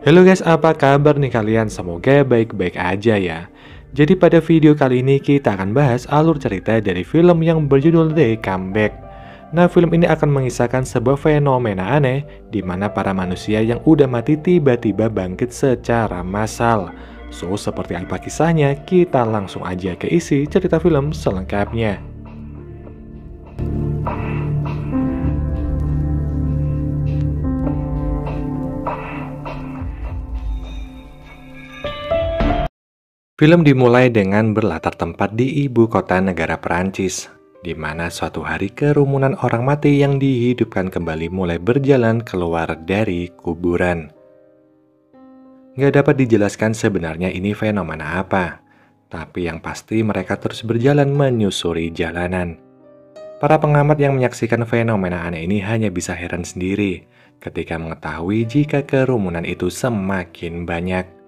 Halo guys, apa kabar nih kalian? Semoga baik-baik aja ya. Jadi pada video kali ini kita akan bahas alur cerita dari film yang berjudul The Comeback. Nah, film ini akan mengisahkan sebuah fenomena aneh di mana para manusia yang udah mati tiba-tiba bangkit secara massal. So, seperti apa kisahnya? Kita langsung aja ke isi cerita film selengkapnya. Film dimulai dengan berlatar tempat di ibu kota negara Perancis, di mana suatu hari kerumunan orang mati yang dihidupkan kembali mulai berjalan keluar dari kuburan. Nggak dapat dijelaskan sebenarnya ini fenomena apa, tapi yang pasti mereka terus berjalan menyusuri jalanan. Para pengamat yang menyaksikan fenomena aneh ini hanya bisa heran sendiri ketika mengetahui jika kerumunan itu semakin banyak.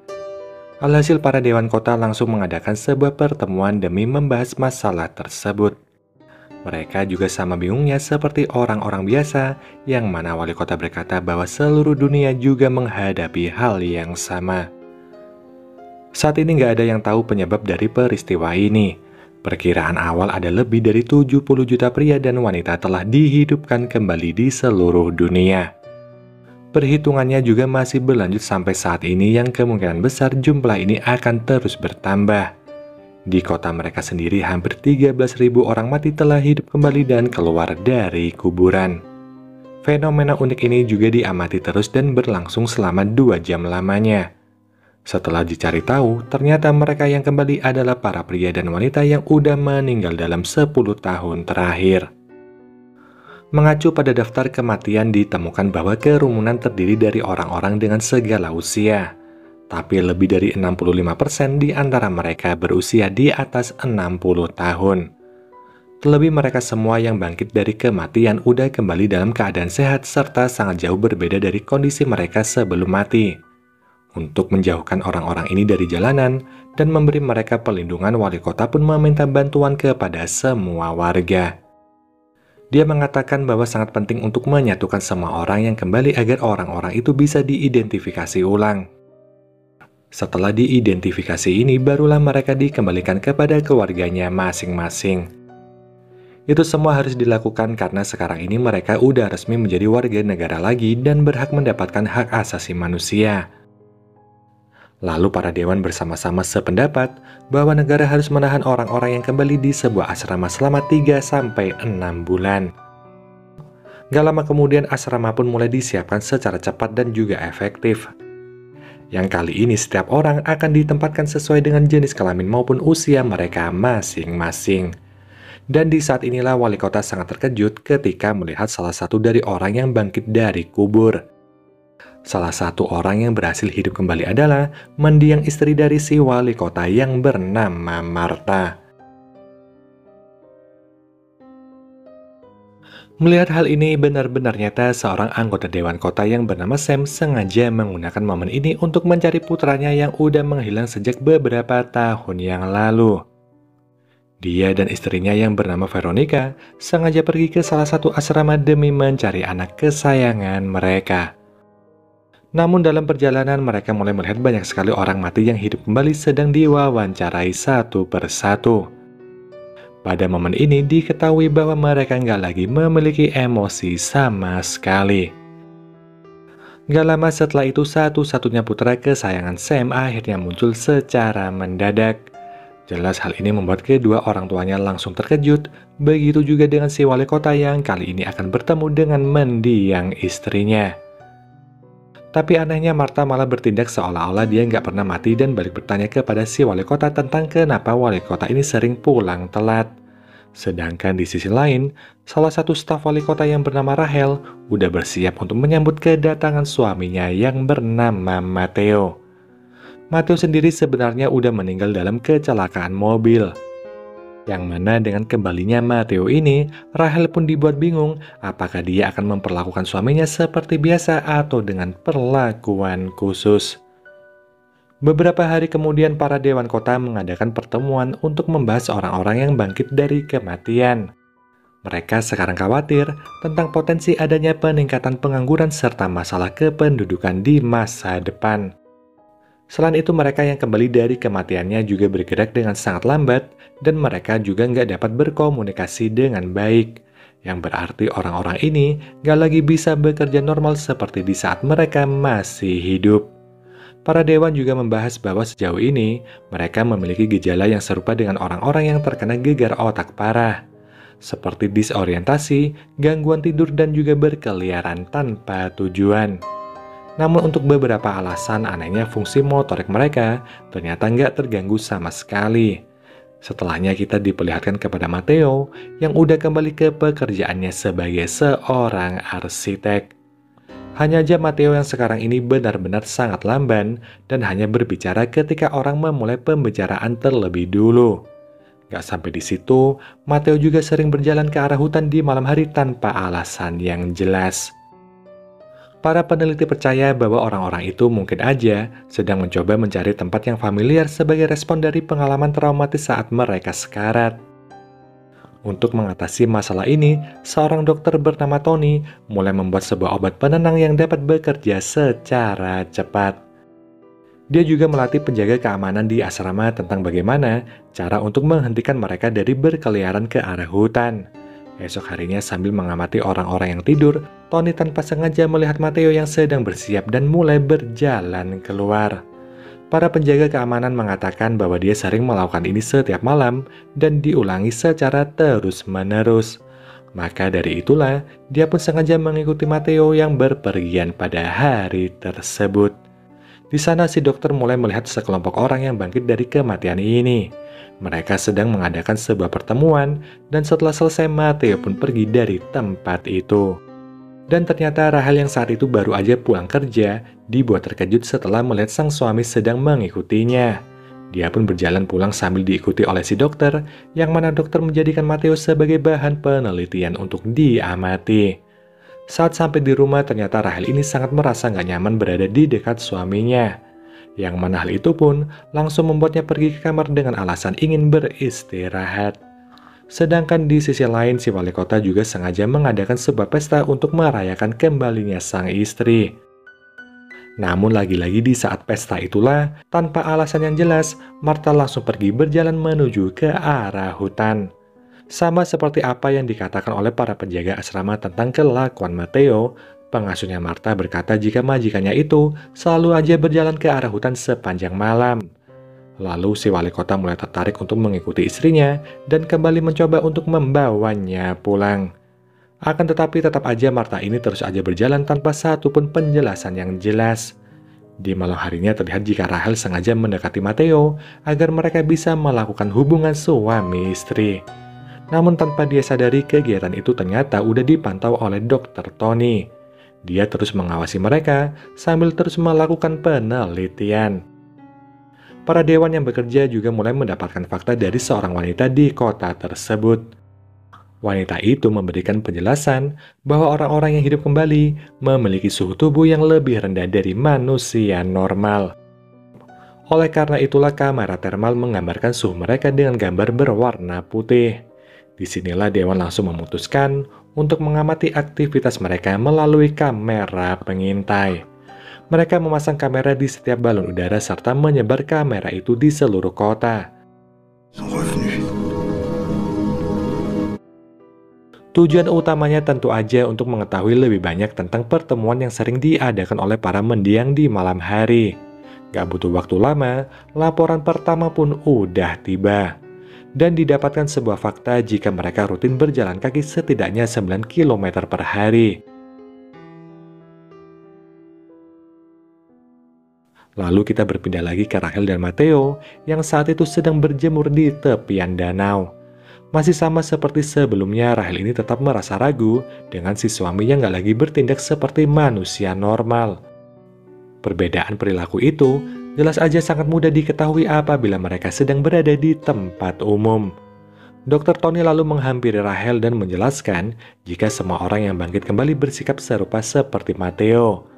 Alhasil para dewan kota langsung mengadakan sebuah pertemuan demi membahas masalah tersebut. Mereka juga sama bingungnya seperti orang-orang biasa, yang mana wali kota berkata bahwa seluruh dunia juga menghadapi hal yang sama. Saat ini nggak ada yang tahu penyebab dari peristiwa ini. Perkiraan awal ada lebih dari 70 juta pria dan wanita telah dihidupkan kembali di seluruh dunia. Perhitungannya juga masih berlanjut sampai saat ini yang kemungkinan besar jumlah ini akan terus bertambah. Di kota mereka sendiri hampir 13.000 orang mati telah hidup kembali dan keluar dari kuburan. Fenomena unik ini juga diamati terus dan berlangsung selama 2 jam lamanya. Setelah dicari tahu, ternyata mereka yang kembali adalah para pria dan wanita yang udah meninggal dalam 10 tahun terakhir. Mengacu pada daftar kematian ditemukan bahwa kerumunan terdiri dari orang-orang dengan segala usia. Tapi lebih dari 65% di antara mereka berusia di atas 60 tahun. Terlebih mereka semua yang bangkit dari kematian udah kembali dalam keadaan sehat serta sangat jauh berbeda dari kondisi mereka sebelum mati. Untuk menjauhkan orang-orang ini dari jalanan dan memberi mereka perlindungan, wali kota pun meminta bantuan kepada semua warga. Dia mengatakan bahwa sangat penting untuk menyatukan semua orang yang kembali agar orang-orang itu bisa diidentifikasi ulang. Setelah diidentifikasi ini, barulah mereka dikembalikan kepada keluarganya masing-masing. Itu semua harus dilakukan karena sekarang ini mereka udah resmi menjadi warga negara lagi dan berhak mendapatkan hak asasi manusia. Lalu para dewan bersama-sama sependapat bahwa negara harus menahan orang-orang yang kembali di sebuah asrama selama 3-6 bulan. Gak lama kemudian asrama pun mulai disiapkan secara cepat dan juga efektif. Yang kali ini setiap orang akan ditempatkan sesuai dengan jenis kelamin maupun usia mereka masing-masing. Dan di saat inilah wali kota sangat terkejut ketika melihat salah satu dari orang yang bangkit dari kubur. Salah satu orang yang berhasil hidup kembali adalah mendiang istri dari si wali kota yang bernama Martha. Melihat hal ini benar-benar nyata, seorang anggota dewan kota yang bernama Sam sengaja menggunakan momen ini untuk mencari putranya yang udah menghilang sejak beberapa tahun yang lalu. Dia dan istrinya yang bernama Veronica sengaja pergi ke salah satu asrama demi mencari anak kesayangan mereka. Namun dalam perjalanan mereka mulai melihat banyak sekali orang mati yang hidup kembali sedang diwawancarai satu persatu. Pada momen ini diketahui bahwa mereka nggak lagi memiliki emosi sama sekali. Nggak lama setelah itu satu-satunya putra kesayangan Sam akhirnya muncul secara mendadak. Jelas hal ini membuat kedua orang tuanya langsung terkejut. Begitu juga dengan si wali kota yang kali ini akan bertemu dengan mendiang istrinya. Tapi anehnya Martha malah bertindak seolah-olah dia nggak pernah mati dan balik bertanya kepada si wali kota tentang kenapa wali kota ini sering pulang telat. Sedangkan di sisi lain, salah satu staf wali kota yang bernama Rachel udah bersiap untuk menyambut kedatangan suaminya yang bernama Matteo. Matteo sendiri sebenarnya udah meninggal dalam kecelakaan mobil. Yang mana dengan kembalinya Matteo ini, Rachel pun dibuat bingung apakah dia akan memperlakukan suaminya seperti biasa atau dengan perlakuan khusus. Beberapa hari kemudian para dewan kota mengadakan pertemuan untuk membahas orang-orang yang bangkit dari kematian. Mereka sekarang khawatir tentang potensi adanya peningkatan pengangguran serta masalah kependudukan di masa depan. Selain itu, mereka yang kembali dari kematiannya juga bergerak dengan sangat lambat dan mereka juga nggak dapat berkomunikasi dengan baik. Yang berarti orang-orang ini nggak lagi bisa bekerja normal seperti di saat mereka masih hidup. Para dewan juga membahas bahwa sejauh ini mereka memiliki gejala yang serupa dengan orang-orang yang terkena gegar otak parah, seperti disorientasi, gangguan tidur, dan juga berkeliaran tanpa tujuan. Namun untuk beberapa alasan anehnya fungsi motorik mereka ternyata nggak terganggu sama sekali. Setelahnya kita diperlihatkan kepada Matteo yang udah kembali ke pekerjaannya sebagai seorang arsitek. Hanya aja Matteo yang sekarang ini benar-benar sangat lamban dan hanya berbicara ketika orang memulai pembicaraan terlebih dulu. Gak sampai di situ, Matteo juga sering berjalan ke arah hutan di malam hari tanpa alasan yang jelas. Para peneliti percaya bahwa orang-orang itu mungkin aja sedang mencoba mencari tempat yang familiar sebagai respon dari pengalaman traumatis saat mereka sekarat. Untuk mengatasi masalah ini, seorang dokter bernama Tony mulai membuat sebuah obat penenang yang dapat bekerja secara cepat. Dia juga melatih penjaga keamanan di asrama tentang bagaimana cara untuk menghentikan mereka dari berkeliaran ke arah hutan. Esok harinya sambil mengamati orang-orang yang tidur, Tony tanpa sengaja melihat Matteo yang sedang bersiap dan mulai berjalan keluar. Para penjaga keamanan mengatakan bahwa dia sering melakukan ini setiap malam dan diulangi secara terus-menerus. Maka dari itulah, dia pun sengaja mengikuti Matteo yang berpergian pada hari tersebut. Di sana si dokter mulai melihat sekelompok orang yang bangkit dari kematian ini. Mereka sedang mengadakan sebuah pertemuan dan setelah selesai Matteo pun pergi dari tempat itu. Dan ternyata Rahel yang saat itu baru aja pulang kerja dibuat terkejut setelah melihat sang suami sedang mengikutinya. Dia pun berjalan pulang sambil diikuti oleh si dokter, yang mana dokter menjadikan Matteo sebagai bahan penelitian untuk diamati. Saat sampai di rumah ternyata Rahel ini sangat merasa gak nyaman berada di dekat suaminya. Yang mana hal itu pun langsung membuatnya pergi ke kamar dengan alasan ingin beristirahat. Sedangkan di sisi lain si wali kota juga sengaja mengadakan sebuah pesta untuk merayakan kembalinya sang istri. Namun lagi-lagi di saat pesta itulah, tanpa alasan yang jelas, Martha langsung pergi berjalan menuju ke arah hutan. Sama seperti apa yang dikatakan oleh para penjaga asrama tentang kelakuan Matteo, pengasuhnya Martha berkata jika majikannya itu selalu aja berjalan ke arah hutan sepanjang malam. Lalu si wali kota mulai tertarik untuk mengikuti istrinya dan kembali mencoba untuk membawanya pulang. Akan tetapi tetap aja Martha ini terus aja berjalan tanpa satupun penjelasan yang jelas. Di malam harinya terlihat jika Rahel sengaja mendekati Matteo agar mereka bisa melakukan hubungan suami istri. Namun tanpa dia sadari kegiatan itu ternyata udah dipantau oleh Dr. Tony. Dia terus mengawasi mereka sambil terus melakukan penelitian. Para dewan yang bekerja juga mulai mendapatkan fakta dari seorang wanita di kota tersebut. Wanita itu memberikan penjelasan bahwa orang-orang yang hidup kembali memiliki suhu tubuh yang lebih rendah dari manusia normal. Oleh karena itulah kamera termal menggambarkan suhu mereka dengan gambar berwarna putih. Disinilah dewan langsung memutuskan untuk mengamati aktivitas mereka melalui kamera pengintai. Mereka memasang kamera di setiap balon udara serta menyebar kamera itu di seluruh kota. Tujuan utamanya tentu aja untuk mengetahui lebih banyak tentang pertemuan yang sering diadakan oleh para mendiang di malam hari. Gak butuh waktu lama, laporan pertama pun udah tiba. Dan didapatkan sebuah fakta jika mereka rutin berjalan kaki setidaknya 9 km per hari. Lalu kita berpindah lagi ke Rahel dan Matteo yang saat itu sedang berjemur di tepian danau. Masih sama seperti sebelumnya, Rahel ini tetap merasa ragu dengan si suami yang gak lagi bertindak seperti manusia normal. Perbedaan perilaku itu jelas aja sangat mudah diketahui apabila mereka sedang berada di tempat umum. Dr. Tony lalu menghampiri Rahel dan menjelaskan jika semua orang yang bangkit kembali bersikap serupa seperti Matteo.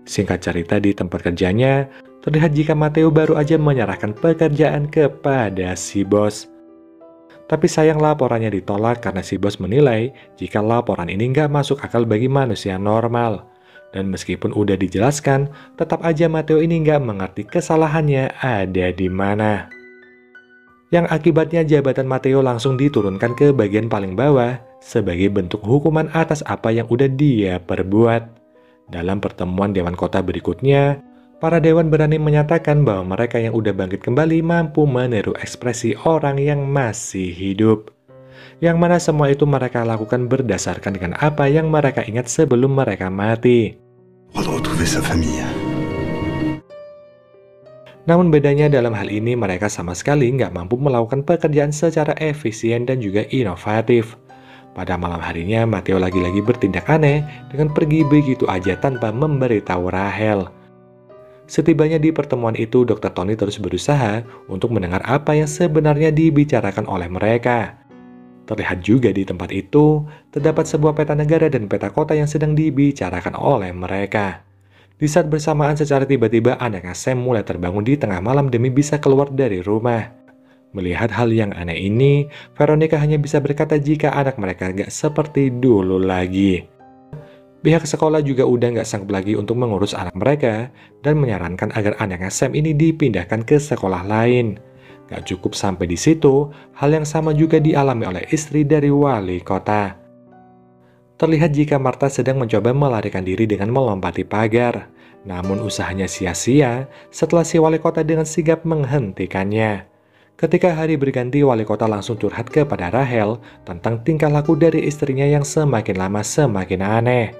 Singkat cerita, di tempat kerjanya, terlihat jika Matteo baru aja menyerahkan pekerjaan kepada si bos. Tapi sayang laporannya ditolak karena si bos menilai jika laporan ini nggak masuk akal bagi manusia normal. Dan meskipun udah dijelaskan, tetap aja Matteo ini nggak mengerti kesalahannya ada di mana. Yang akibatnya jabatan Matteo langsung diturunkan ke bagian paling bawah sebagai bentuk hukuman atas apa yang udah dia perbuat. Dalam pertemuan Dewan Kota berikutnya, para dewan berani menyatakan bahwa mereka yang udah bangkit kembali mampu meniru ekspresi orang yang masih hidup. Yang mana semua itu mereka lakukan berdasarkan dengan apa yang mereka ingat sebelum mereka mati. Namun bedanya dalam hal ini mereka sama sekali nggak mampu melakukan pekerjaan secara efisien dan juga inovatif. Pada malam harinya, Matteo lagi-lagi bertindak aneh dengan pergi begitu aja tanpa memberitahu Rachel. Setibanya di pertemuan itu, Dr. Tony terus berusaha untuk mendengar apa yang sebenarnya dibicarakan oleh mereka. Terlihat juga di tempat itu, terdapat sebuah peta negara dan peta kota yang sedang dibicarakan oleh mereka. Di saat bersamaan secara tiba-tiba anaknya Sam mulai terbangun di tengah malam demi bisa keluar dari rumah. Melihat hal yang aneh ini, Veronica hanya bisa berkata jika anak mereka gak seperti dulu lagi. Pihak sekolah juga udah gak sanggup lagi untuk mengurus anak mereka dan menyarankan agar anaknya Sam ini dipindahkan ke sekolah lain. Gak cukup sampai di situ, hal yang sama juga dialami oleh istri dari wali kota. Terlihat jika Martha sedang mencoba melarikan diri dengan melompati pagar. Namun usahanya sia-sia setelah si wali kota dengan sigap menghentikannya. Ketika hari berganti, wali kota langsung curhat kepada Rachel tentang tingkah laku dari istrinya yang semakin lama semakin aneh.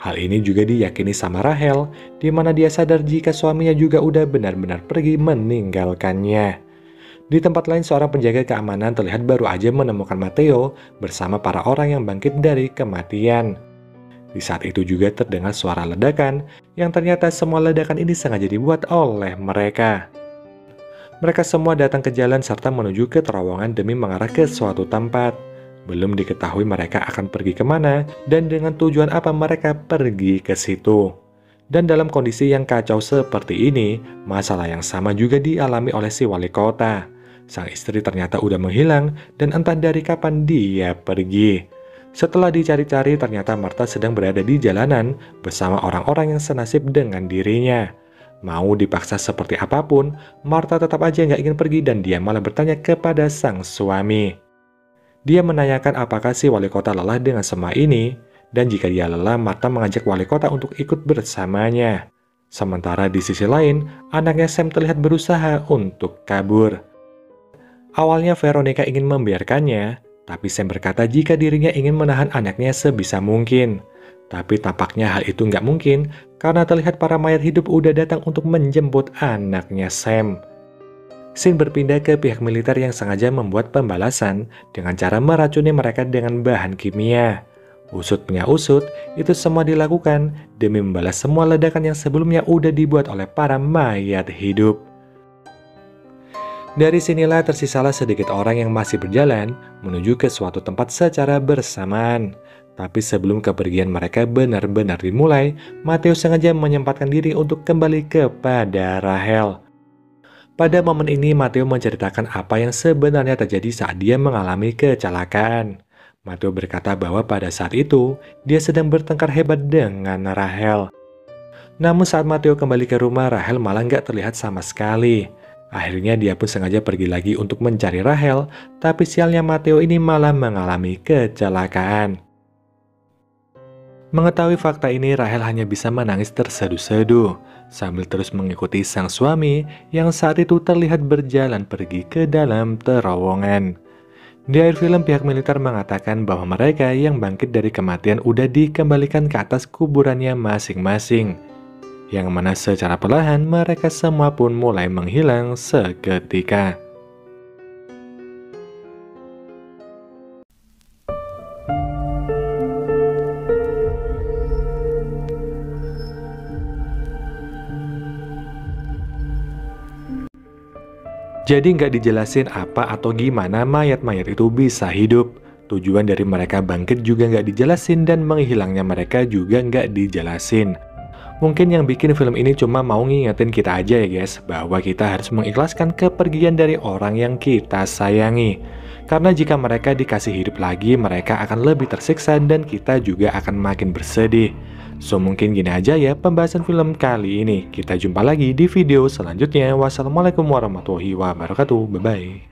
Hal ini juga diyakini sama Rachel, di mana dia sadar jika suaminya juga udah benar-benar pergi meninggalkannya. Di tempat lain, seorang penjaga keamanan terlihat baru aja menemukan Matteo bersama para orang yang bangkit dari kematian. Di saat itu juga terdengar suara ledakan, yang ternyata semua ledakan ini sengaja dibuat oleh mereka. Mereka semua datang ke jalan serta menuju ke terowongan demi mengarah ke suatu tempat. Belum diketahui mereka akan pergi kemana dan dengan tujuan apa mereka pergi ke situ. Dan dalam kondisi yang kacau seperti ini, masalah yang sama juga dialami oleh si wali kota. Sang istri ternyata udah menghilang dan entah dari kapan dia pergi. Setelah dicari-cari, ternyata Martha sedang berada di jalanan bersama orang-orang yang senasib dengan dirinya. Mau dipaksa seperti apapun, Martha tetap aja nggak ingin pergi dan dia malah bertanya kepada sang suami. Dia menanyakan apakah si wali kota lelah dengan semua ini, dan jika dia lelah, Martha mengajak wali kota untuk ikut bersamanya. Sementara di sisi lain, anaknya Sam terlihat berusaha untuk kabur. Awalnya Veronica ingin membiarkannya, tapi Sam berkata jika dirinya ingin menahan anaknya sebisa mungkin. Tapi tampaknya hal itu nggak mungkin, karena terlihat para mayat hidup udah datang untuk menjemput anaknya Sam. Scene berpindah ke pihak militer yang sengaja membuat pembalasan dengan cara meracuni mereka dengan bahan kimia. Usut punya usut, itu semua dilakukan demi membalas semua ledakan yang sebelumnya udah dibuat oleh para mayat hidup. Dari sinilah tersisalah sedikit orang yang masih berjalan menuju ke suatu tempat secara bersamaan. Tapi sebelum kepergian mereka benar-benar dimulai, Matteo sengaja menyempatkan diri untuk kembali kepada Rachel. Pada momen ini, Matteo menceritakan apa yang sebenarnya terjadi saat dia mengalami kecelakaan. Matteo berkata bahwa pada saat itu, dia sedang bertengkar hebat dengan Rachel. Namun saat Matteo kembali ke rumah, Rachel malah nggak terlihat sama sekali. Akhirnya dia pun sengaja pergi lagi untuk mencari Rachel, tapi sialnya Matteo ini malah mengalami kecelakaan. Mengetahui fakta ini, Rachel hanya bisa menangis terseduh-seduh, sambil terus mengikuti sang suami yang saat itu terlihat berjalan pergi ke dalam terowongan. Di akhir film, pihak militer mengatakan bahwa mereka yang bangkit dari kematian udah dikembalikan ke atas kuburannya masing-masing. Yang mana secara perlahan mereka semua pun mulai menghilang seketika. Jadi nggak dijelasin apa atau gimana mayat-mayat itu bisa hidup. Tujuan dari mereka bangkit juga nggak dijelasin dan menghilangnya mereka juga nggak dijelasin. Mungkin yang bikin film ini cuma mau ngingetin kita aja ya guys, bahwa kita harus mengikhlaskan kepergian dari orang yang kita sayangi. Karena jika mereka dikasih hidup lagi, mereka akan lebih tersiksa dan kita juga akan makin bersedih. So, mungkin gini aja ya pembahasan film kali ini. Kita jumpa lagi di video selanjutnya. Wassalamualaikum warahmatullahi wabarakatuh. Bye-bye.